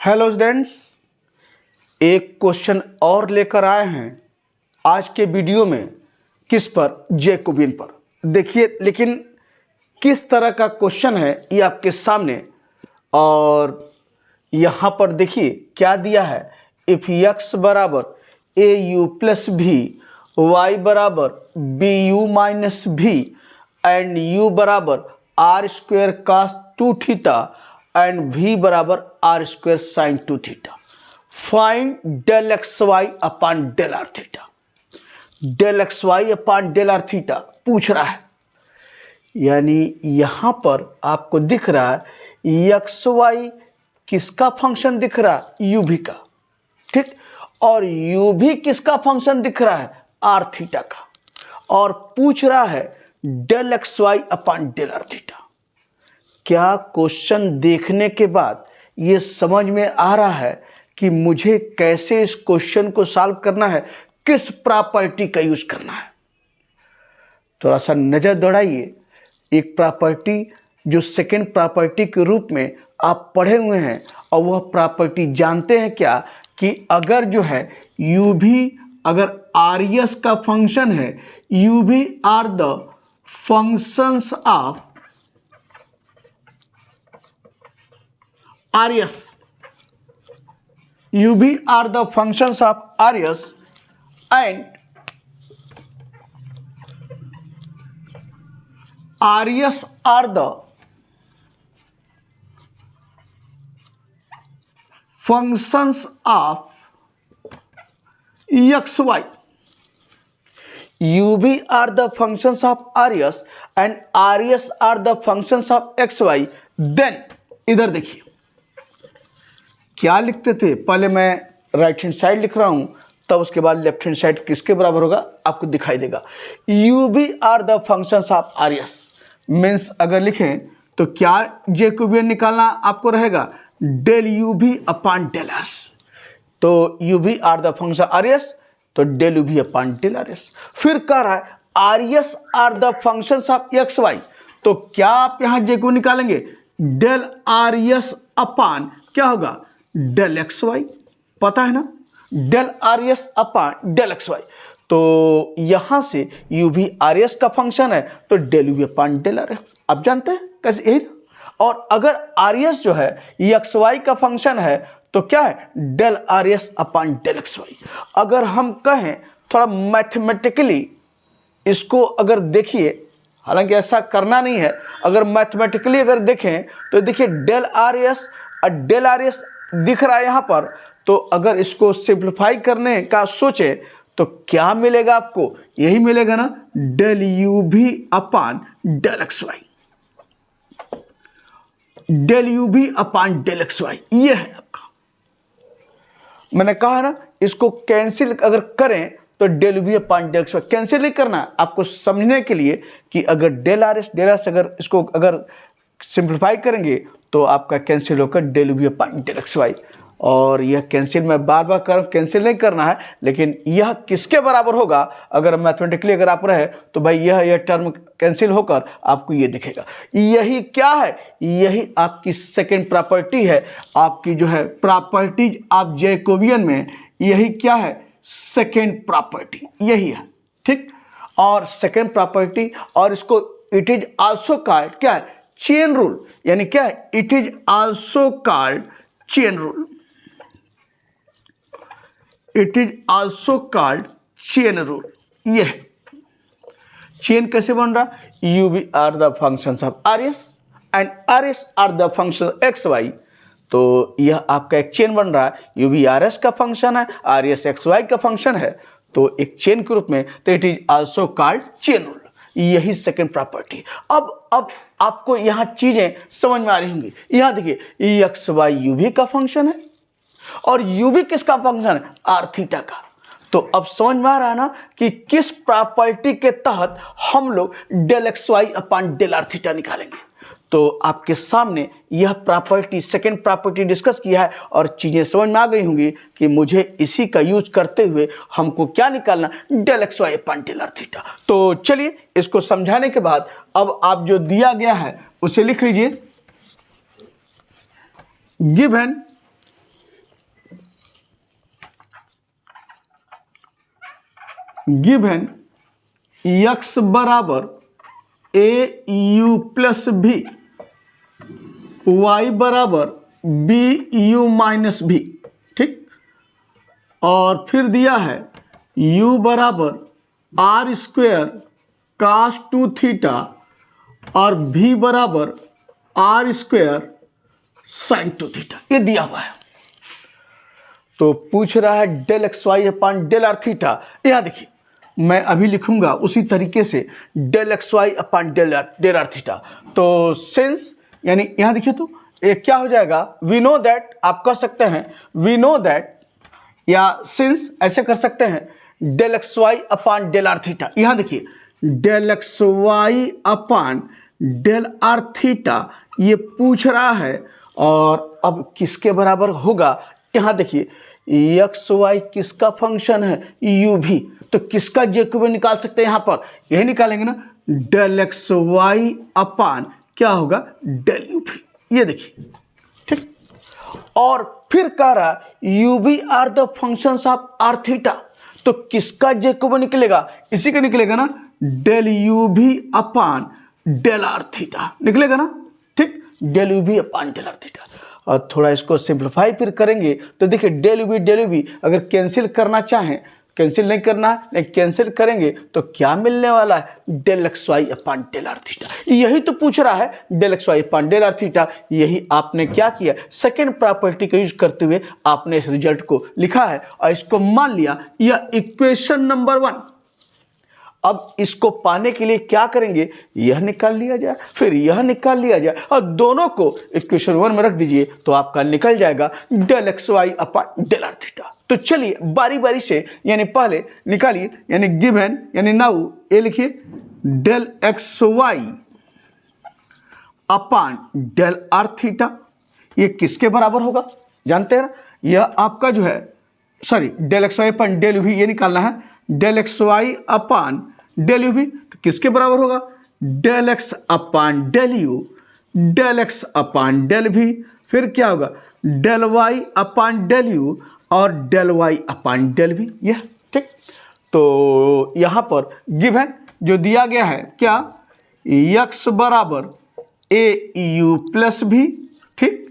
Hello students, एक question और लेकर आए हैं आज के वीडियो में। किस पर? जैकोबियन पर। देखिए, लेकिन किस तरह का क्वेश्चन है ये आपके सामने। और यहाँ पर देखिए क्या दिया है। इफ x बराबर a u plus v, y बराबर b u minus v and u बराबर आर स्क्वेयर कास 2 थीटा एंड v बराबर आर स्क्वेयर साइन 2 थीटा, find del x y upon del r theta. Del x y upon del r theta पूछ रहा है। यानी यहां पर आपको दिख रहा है एक्स वाई किसका फंक्शन दिख रहा है? यू भी का, ठीक। और यू भी किसका फंक्शन दिख रहा है? आर थीटा का। और पूछ रहा है del x y upon del r theta. क्या क्वेश्चन देखने के बाद ये समझ में आ रहा है कि मुझे कैसे इस क्वेश्चन को सॉल्व करना है, किस प्रॉपर्टी का यूज करना है? थोड़ा सा नजर दौड़ाइए। एक प्रॉपर्टी जो सेकंड प्रॉपर्टी के रूप में आप पढ़े हुए हैं, और वह प्रॉपर्टी जानते हैं क्या कि अगर जो है यू भी अगर आर एस का फंक्शन है, u v are the functions of RS, you be are the functions of RS and RS are the functions of XY. UV are the functions of RS and RS are the functions of XY. Then इधर देखिए क्या लिखते थे। पहले मैं right hand side लिख रहा हूं, तब उसके बाद लेफ्ट हैंड साइड किसके बराबर होगा आपको दिखाई देगा। U v are the functions of r s means अगर लिखें तो क्या जैकोबियन निकालना आपको रहेगा? Del u v upon del s. तो u v are the function r s, तो del u v upon del r s. फिर कह रहा है r s are the functions of x y, तो क्या आप यहां जैकोबियन निकालेंगे? डेल आर एस अपान क्या होगा? Del x y. पता है ना, del r s upon del x y. तो यहां से यू भी आर एस का फंक्शन है, तो del u v upon del r S. आप जानते हैं कैसे, यही। और अगर आर एस जो है एक्स वाई का फंक्शन है, तो क्या है? Del r s upon del x y. अगर हम कहें थोड़ा मैथमेटिकली इसको अगर देखिए, हालांकि ऐसा करना नहीं है, अगर मैथमेटिकली अगर देखें तो देखिए डेल आर एस और डेल आर एस दिख रहा है यहां पर। तो अगर इसको सिंप्लीफाई करने का सोचे तो क्या मिलेगा आपको? यही मिलेगा ना, del u v upon del x y. Del u v upon del x Y ये है आपका। मैंने कहा ना, इसको कैंसिल अगर करें तो del u v upon del x y cancel नहीं करना है आपको, समझने के लिए कि अगर डेल आर एस अगर इसको अगर सिंप्लीफाई करेंगे तो आपका कैंसिल होकर del u v upon del x Y. और यह कैंसिल मैं बार बार कर कैंसिल नहीं करना है, लेकिन यह किसके बराबर होगा? अगर मैथमेटिकली अगर आप रहे तो भाई यह टर्म कैंसिल होकर आपको ये दिखेगा। यही क्या है? यही आपकी सेकंड प्रॉपर्टी है, आपकी जो है प्रॉपर्टीज ऑफ जैकोबियन में यही क्या है? सेकंड प्रॉपर्टी यही है, ठीक। और सेकंड प्रॉपर्टी, और इसको इट इज आल्सो कॉल्ड क्या है? Chain rule. यानी क्या है? It is also called chain rule. It is also called chain rule. ये है चेन। कैसे बन रहा? U v are the functions of r s and r s are the function x y. तो यह आपका एक चेन बन रहा है। यू बी आर एस का फंक्शन है, आर एस एक्स वाई का फंक्शन है, तो एक चेन के रूप में। तो it is also called chain rule. यही सेकंड प्रॉपर्टी। अब आपको यहां चीजें समझ में आ रही होंगी। यहां देखिए एक्स वाई यू भी का फंक्शन है, और यू भी किसका फंक्शन है? आर थीटा का। तो अब समझ में आ रहा है ना कि किस प्रॉपर्टी के तहत हम लोग del x y upon del r theta निकालेंगे। तो आपके सामने यह प्रॉपर्टी सेकंड प्रॉपर्टी डिस्कस किया है, और चीजें समझ में आ गई होंगी कि मुझे इसी का यूज करते हुए हमको क्या निकालना? Del x y upon del r theta. तो चलिए इसको समझाने के बाद अब आप जो दिया गया है उसे लिख लीजिए। गिवन गिवन x बराबर a u plus v, y बराबर बी यू माइनस भी, ठीक। और फिर दिया है u बराबर आर स्क्वेयर कास 2 थीटा और v बराबर आर स्क्वेयर साइन 2 थीटा, ये दिया हुआ है। तो पूछ रहा है del x y upon del r theta. यहाँ देखिए मैं अभी लिखूंगा उसी तरीके से del x y upon del r theta. तो सिंस यानी यहाँ देखिए तो ये क्या हो जाएगा, वी नो दैट, आप कह सकते हैं वी नो दैट, या सिंस ऐसे कर सकते हैं del x y upon del r theta. यहाँ देखिए del x y upon del r theta ये पूछ रहा है, और अब किसके बराबर होगा, यहाँ देखिए एक्स वाई किसका फंक्शन है, यू भी, तो किसका जैकोबियन निकाल सकते हैं, यहाँ पर यही निकालेंगे ना, डेल एक्स वाई अपान क्या होगा डेल यू भी, ये देखिए, ठीक। और फिर कह रहा u v are the functions of r theta, तो किसका जैकोबियन निकलेगा, इसी का निकलेगा ना, del u v upon del r theta निकलेगा ना, ठीक, del u v upon del r theta. और थोड़ा इसको सिंप्लीफाई फिर करेंगे तो देखिए डेल यू भी अगर कैंसिल करना चाहें, कैंसिल नहीं करना है लेकिन कैंसिल करेंगे तो क्या मिलने वाला है, del x y upon del r theta. यही तो पूछ रहा है del x y upon del r theta. यही आपने क्या किया, सेकेंड प्रॉपर्टी का यूज करते हुए आपने इस रिजल्ट को लिखा है और इसको मान लिया यह इक्वेशन नंबर 1। अब इसको पाने के लिए क्या करेंगे, यह निकाल लिया जाए फिर यह निकाल लिया जाए और दोनों को इक्वेशन 1 में रख दीजिए तो आपका निकल जाएगा del x y upon del r theta. तो चलिए बारी बारी से, यानी पहले निकालिए, यानी गिवन यानी नाउ ये लिखिए del x y upon del r theta, ये किसके बराबर होगा जानते हैं ना, यह आपका जो है sorry del x y upon del u v, ये निकालना है, del x y upon del u v, तो किसके बराबर होगा, del x upon del u, del x upon del v, फिर क्या होगा del y upon del u और del y upon del v, यह ठीक। तो यहाँ पर गिवन जो दिया गया है क्या, x बराबर ए यू प्लस भी, ठीक,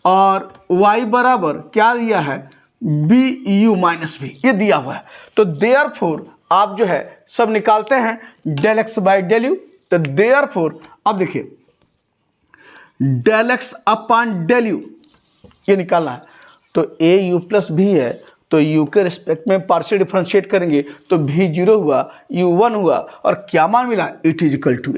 और y बराबर क्या दिया है बी यू माइनस भी, ये दिया हुआ है। तो देयरफॉर आप जो है सब निकालते हैं del x by del u, तो देयरफॉर अब देखिए del x upon del u ये निकालना है, तो ए यू प्लस भी है तो यू के रिस्पेक्ट में पार्शियल डिफरेंशिएट करेंगे तो भी 0 हुआ, यू 1 हुआ, और क्या मान मिला, it is equal to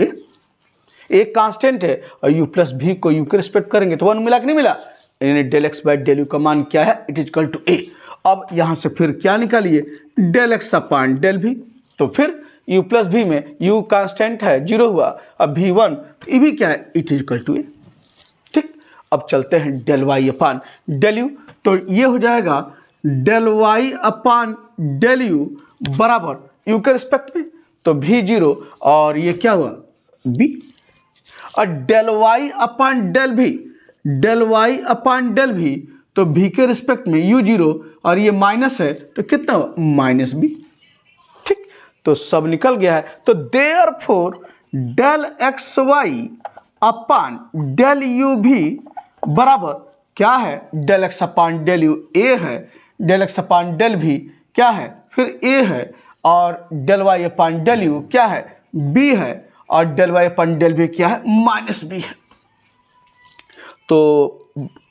a constant है और यू प्लस भी को यू के रिस्पेक्ट करेंगे तो 1 मिला कि नहीं मिला, यानी del x by del u का मान क्या है, it is equal to a. अब यहाँ से फिर क्या निकालिए डेल एक्स अपान डेल भी, तो फिर यू प्लस भी में यू कांस्टेंट है 0 हुआ, अब भी 1, ये भी क्या है, it is equal to a, ठीक। अब चलते हैं del y upon del u, तो ये हो जाएगा del y upon del u बराबर यू के रिस्पेक्ट में तो भी 0 और ये क्या हुआ बी, और डेल वाई अपान डेल भी, डेल वाई अपान डेल भी तो भी के रिस्पेक्ट में यू 0 और ये माइनस है तो कितना हुआ माइनस बी, ठीक। तो सब निकल गया है। तो therefore del x y upon del u भी बराबर क्या है, del x upon del u ए है, डेल एक्स अपान डेल भी क्या है फिर ए है, और del y upon del u क्या है बी है, और डेल वाई अपान डेल भी क्या है माइनस बी है। तो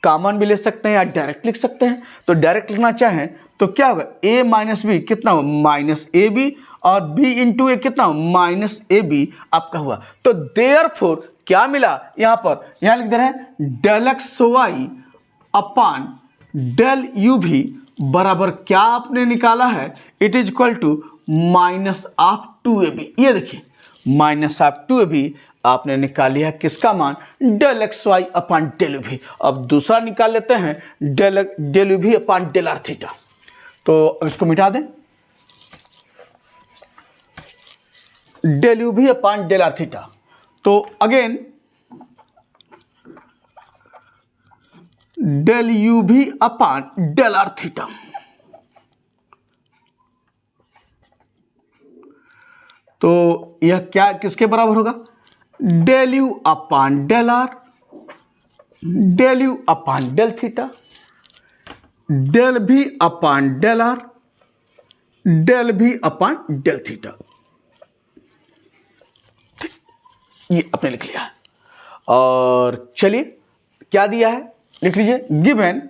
कॉमन भी ले सकते हैं या डायरेक्ट लिख सकते हैं, तो डायरेक्ट लिखना चाहें तो क्या होगा a माइनस बी कितना हुआ माइनस ए बी, और b इंटू ए कितना हुआ माइनस ए बी आपका हुआ। तो देयरफॉर क्या मिला, यहाँ पर यहाँ लिख दे रहे हैं del x y upon del u भी बराबर क्या आपने निकाला है, it is equal to minus of 2ab, ये देखिए माइनस ऑफ 2ab आपने निकाल लिया किसका मान, del x y upon del u v. अब दूसरा निकाल लेते हैं del u v upon del r theta, तो अब इसको मिटा दें, del u v upon del r theta, तो again del u v upon del r theta, तो यह क्या किसके बराबर होगा, del u upon del r, del u upon del theta, del v upon del r, del v upon del theta. ठीक, ये आपने लिख लिया है। और चलिए क्या दिया है लिख लीजिए, गिवन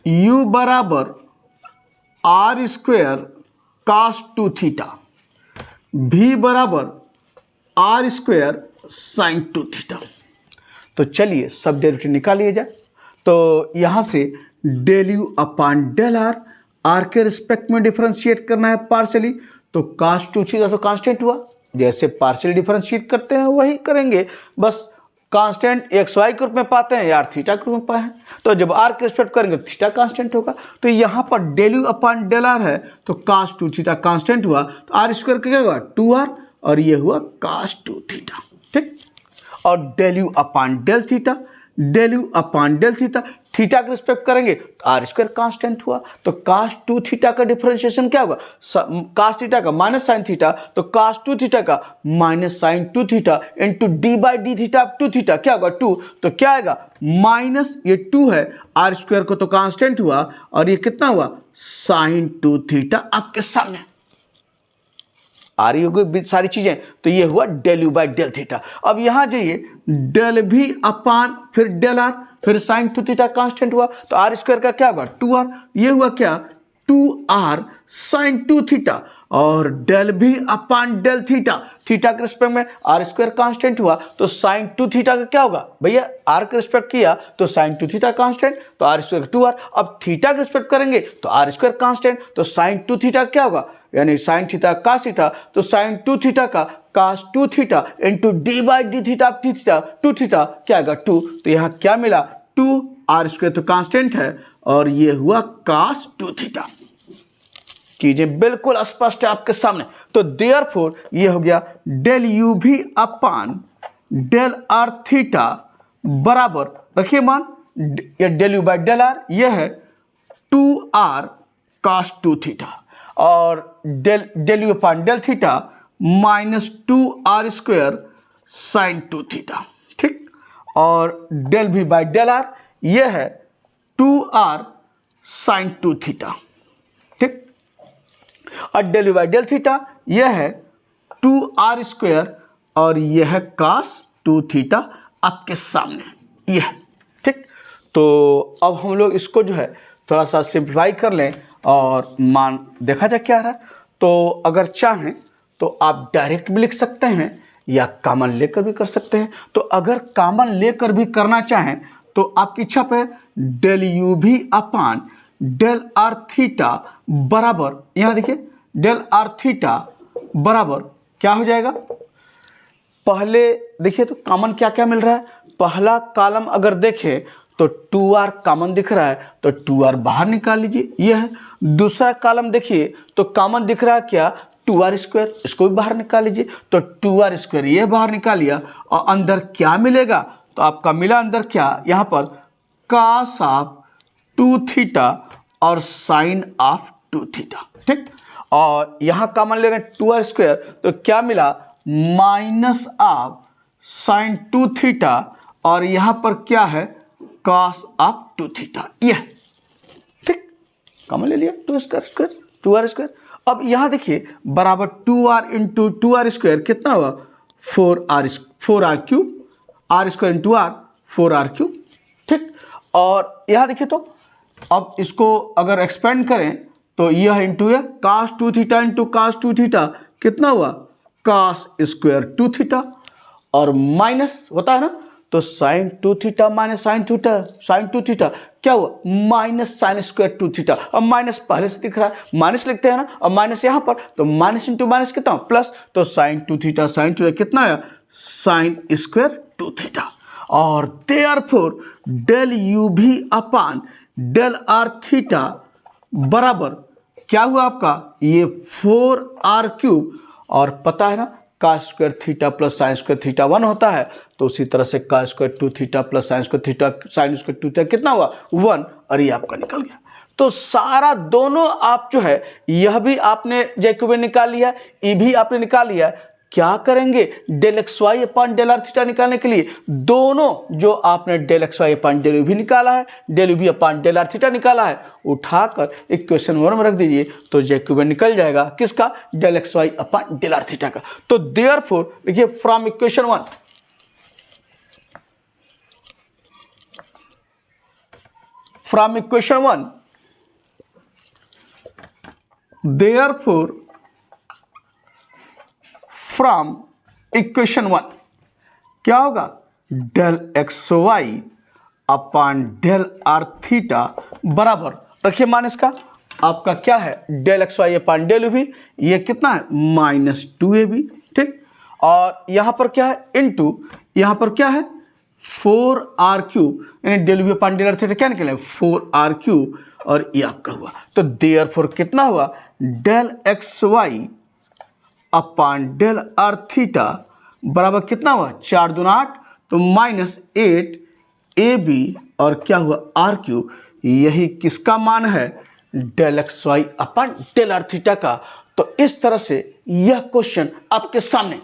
u बराबर r square cos 2 theta, v बराबर आर स्क्वेयर साइन 2 थीटा। तो चलिए सब डेरिवेटिव निकाल लिया जाए। तो यहां से del u upon del r, r के रिस्पेक्ट में डिफरेंशिएट करना है पार्शियली, तो कास 2 थीटा तो कांस्टेंट हुआ, जैसे पार्शियली डिफरेंशिएट करते हैं वही करेंगे, बस कांस्टेंट एक्स वाई के रूप में पाते हैं या आर थीटा के रूप में पाए हैं, तो जब आर के रिस्पेक्ट करेंगे तो थीटा कांस्टेंट होगा। तो यहाँ पर del u upon del r है तो कास 2 थीटा कांस्टेंट हुआ, तो आर स्क्वायर क्या होगा 2r, और ये हुआ कास 2 थीटा। ठीक, और del u upon del theta, del u upon del theta, theta के रिस्पेक्ट करेंगे तो आर स्क्वायर कांस्टेंट हुआ, तो कास 2 थीटा का डिफरेंशिएशन क्या होगा, कास थीटा का माइनस साइन थीटा, तो कास 2 थीटा का minus sine 2 theta into d by d theta 2 theta क्या होगा 2, तो क्या आएगा माइनस, ये 2 है, आर स्क्वायर को तो कांस्टेंट हुआ, और ये कितना हुआ साइन 2 थीटा आपके सामने आ रही होगी सारी चीजें। तो ये हुआ del u by del theta. अब यहां जाइए, डेल भी अपान फिर डेल आर, फिर साइन 2 थीटा कांस्टेंट हुआ, तो आर स्क्वायर का क्या होगा 2r, ये हुआ क्या 2r साइन 2 थीटा, और del v upon del theta, theta के रिस्पेक्ट में आर स्क्वायर कांस्टेंट हुआ, तो साइन 2 थीटा का क्या होगा भैया, आर के रिस्पेक्ट किया तो साइन 2 थीटा कांस्टेंट, तो आर स्क्वायर 2r, अब थीटा के रिस्पेक्ट करेंगे तो आर स्क्वायर कांस्टेंट, तो साइन 2 थीटा क्या होगा, यानी साइन थीटा कास थीटा, तो साइन 2 थीटा का कास 2 theta into d by d theta 2 theta क्या आएगा 2, तो यहाँ क्या मिला 2, आर स्क्वायर तो कांस्टेंट है, और ये हुआ कास 2 थीटा। चीजें बिल्कुल स्पष्ट है आपके सामने। तो देयरफॉर ये हो गया del u v upon del r theta बराबर, रखिए मान, ये del u by del r, ये है 2r कास 2 थीटा, और del u upon del theta minus 2r square sine 2 theta. ठीक, और डेल भी बाई डेल आर, ये है 2r साइन 2 थीटा। ठीक, और del u by del theta यह है 2r स्क्वायर, और यह है कास 2 थीटा आपके सामने यह। ठीक, तो अब हम लोग इसको जो है थोड़ा सा सिंप्लीफाई कर लें और मान देखा जाए क्या आ रहा है। तो अगर चाहें तो आप डायरेक्ट भी लिख सकते हैं या कॉमन लेकर भी कर सकते हैं। तो अगर कॉमन लेकर भी करना चाहें तो आपकी इच्छा पे del u v upon del r theta बराबर, यहाँ देखिए डेल आर थीटा बराबर क्या हो जाएगा, पहले देखिए तो कॉमन क्या क्या मिल रहा है, पहला कॉलम अगर देखें तो 2r कॉमन दिख रहा है, तो 2r बाहर निकाल लीजिए, यह है। दूसरा कॉलम देखिए तो कॉमन दिख रहा है क्या 2r स्क्वायर, इसको भी बाहर निकाल लीजिए, तो 2r स्क्वायर ये बाहर निकाल लिया, और अंदर क्या मिलेगा, तो आपका मिला अंदर क्या, यहाँ पर कास ऑफ 2 थीटा और साइन ऑफ 2 थीटा। ठीक, और यहाँ कॉमन ले रहे हैं 2r स्क्वायर, तो क्या मिला माइनस ऑफ साइन 2 थीटा, और यहाँ पर क्या है cos ऑफ 2 थीटा, यह। ठीक, कॉमन ले लिया 2r स्क्वायर। अब यहां देखिए बराबर 2r इंटू 2r स्क्वायर कितना हुआ 4r cube, r square into r 4r cube. ठीक, और यहां देखिए तो अब इसको अगर एक्सपेंड करें तो यह इंटू है cos 2 theta into cos 2 theta कितना हुआ cos स्क्वायर 2 थीटा, और माइनस होता है ना, तो sine 2 theta minus sine 2 theta क्या हुआ माइनस साइन स्क्वायर 2 थीटा। अब माइनस पहले से दिख रहा है, माइनस लिखते हैं ना, और माइनस यहाँ पर, तो माइनस इंटू माइनस कितना प्लस, तो साइन 2 थीटा साइन 2 कितना आया साइन स्क्वायर 2 थीटा। और therefore del u v upon del r theta बराबर क्या हुआ आपका ये 4r क्यूब, और पता है ना cos square theta plus sine square theta 1 होता है, तो उसी तरह से cos square 2 theta plus sine square theta sine square 2 theta कितना हुआ 1, और ये आपका निकल गया। तो सारा दोनों आप जो है यह भी आपने जैकोबियन निकाल लिया, ये भी आपने निकाल लिया। क्या करेंगे, del x y upon del r theta निकालने के लिए दोनों जो आपने del x y upon del u v निकाला है, del u v upon del r theta निकाला है, उठाकर इक्वेशन 1 में रख दीजिए तो जैकोबियन निकल जाएगा किसका, del x y upon del r theta का। तो देयरफॉर देखिए from equation 1 from equation 1 therefore from equation 1 क्या होगा, del x y upon del r theta बराबर, रखिए मान इसका आपका क्या है, del x y upon del v, ये कितना है -2ab, ठीक। और यहां पर क्या है इनटू, यहां पर क्या है 4r3, यानी del v upon del r theta क्या निकले 4r3, और ये आपका हुआ। तो देयरफॉर कितना हुआ, del x y upon del r theta बराबर कितना हुआ 4 दूना 8, तो -8ab और क्या हुआ r3, यही किसका मान है, del x y upon del r theta का। तो इस तरह से यह क्वेश्चन आपके सामने